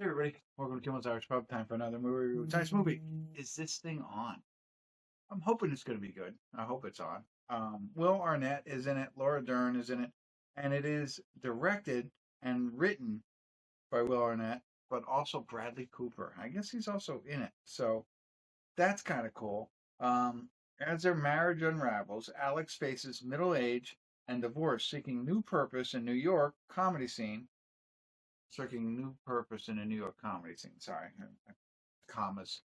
Hey everybody, welcome to Kimmel's Hours Pub. Time for another movie review. Tonight's movie, is this thing on? I'm hoping it's going to be good. I hope it's on. Will Arnett is in it, Laura Dern is in it, and it is directed and written by Will Arnett, but also Bradley Cooper. I guess he's also in it, so that's kind of cool. As their marriage unravels, Alex faces middle age and divorce, seeking new purpose in New York comedy scene. Seeking new purpose in a New York comedy scene. Sorry, commas.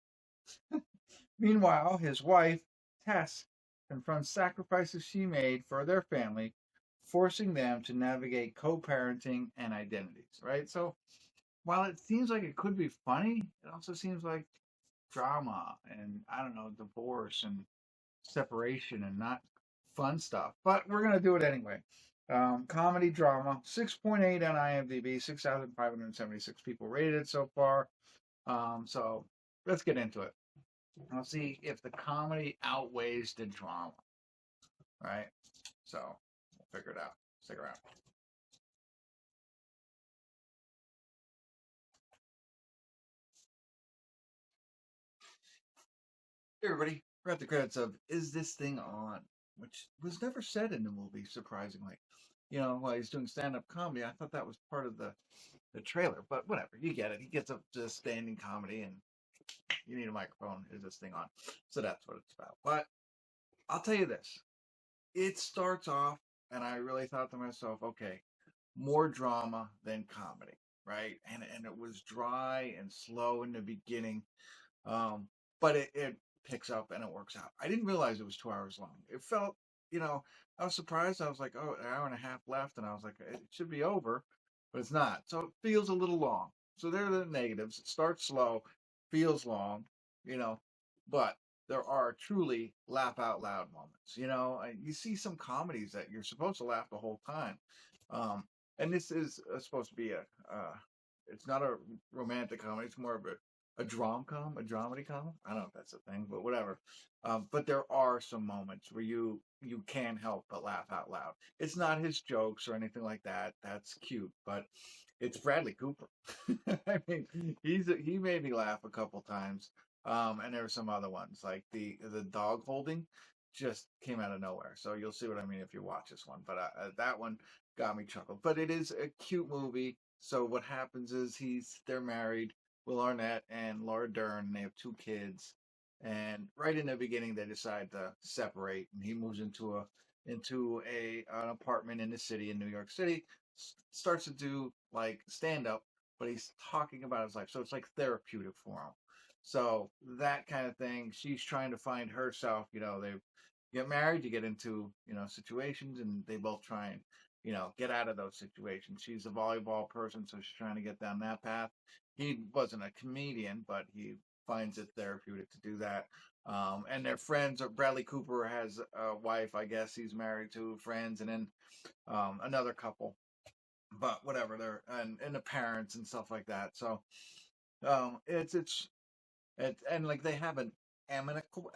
Meanwhile, his wife, Tess, confronts sacrifices she made for their family, forcing them to navigate co-parenting and identities, right? So while it seems like it could be funny, it also seems like drama and, I don't know, divorce and separation and not fun stuff. But we're going to do it anyway. Comedy drama, 6.8 on IMDb, 6,576 people rated it so far. So let's get into it. I'll see if the comedy outweighs the drama, right? So we'll figure it out. Stick around. Hey everybody, we're at the credits of Is This Thing On? Which was never said in the movie, surprisingly. You know, while he's doing stand-up comedy, I thought that was part of the trailer, but whatever, you get it. He gets up to standing comedy and you need a microphone. Is this thing on? So that's what it's about. But I'll tell you this. It starts off and I really thought to myself, okay, more drama than comedy, right? And it was dry and slow in the beginning, um, but it picks up and it works out. I didn't realize it was 2 hours long. It felt, you know, I was surprised. I was like, oh, an hour and a half left, and I was like, it should be over, but it's not. So it feels a little long. So there are the negatives. It starts slow, feels long, you know, but there are truly laugh out loud moments. You know, you see some comedies that you're supposed to laugh the whole time. Um, and this is supposed to be it's not a romantic comedy. It's more of a drom-com, a dramedy com. I don't know if that's a thing, but whatever. But there are some moments where you can't help but laugh out loud. It's not his jokes or anything like that. That's cute, but it's Bradley Cooper. I mean, he made me laugh a couple times. And there were some other ones like the dog holding just came out of nowhere. So you'll see what I mean if you watch this one. But that one got me chuckled. But it is a cute movie. So what happens is they're married, Will Arnett and Laura Dern. And they have two kids, and right in the beginning they decide to separate, and he moves into a an apartment in the city in New York City. Starts to do like stand up, but he's talking about his life, so it's like therapeutic for him. So that kind of thing. She's trying to find herself. You know, they get married, you get into situations, and they both try and get out of those situations. She's a volleyball person, so she's trying to get down that path. He wasn't a comedian, but he finds it therapeutic to do that. And their friends. Bradley Cooper has a wife, I guess he's married to, friends, and then another couple. But whatever, they're and the parents and stuff like that. So and like they have an amicable,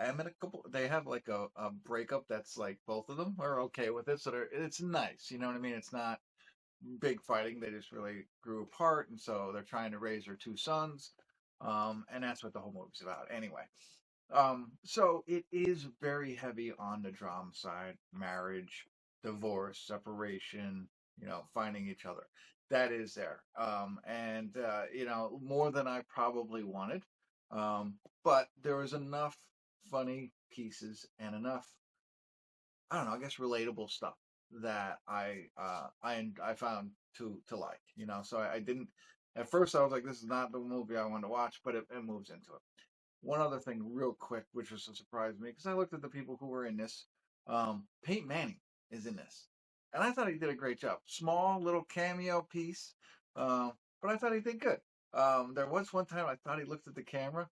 they have like a breakup that's like both of them are okay with it, so it's nice, you know what I mean? It's not big fighting, they just really grew apart, and so they're trying to raise their two sons, and that's what the whole movie's about anyway. So it is very heavy on the drama side: marriage, divorce, separation, finding each other. That is there. And more than I probably wanted. But there was enough funny pieces and enough, I don't know, I guess relatable stuff that I found to like, So I didn't at first I was like, this is not the movie I want to watch, but it moves into it. One other thing, real quick, which was a surprise to me, because I looked at the people who were in this. Peyton Manning is in this, and I thought he did a great job. Small little cameo piece, but I thought he did good. There was one time I thought he looked at the camera.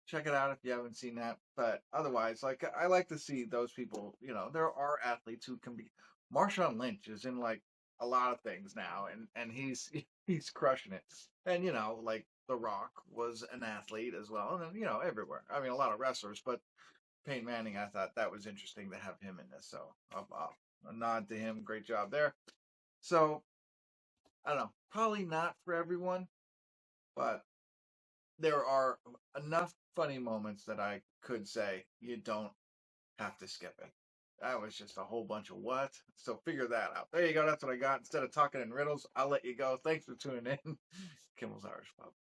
Check it out if you haven't seen that. But otherwise, like I like to see those people. There are athletes who can be. Marshawn Lynch is in like a lot of things now, and he's he's crushing it. And like The Rock was an athlete as well, and then everywhere. I mean, a lot of wrestlers, but Peyton Manning, I thought that was interesting to have him in this. So a nod to him. Great job there. So I don't know, probably not for everyone, but there are enough funny moments that I could say you don't have to skip it. That was just a whole bunch of what? So figure that out. There you go. That's what I got. Instead of talking in riddles, I'll let you go. Thanks for tuning in. Kimmel's Irish Pub.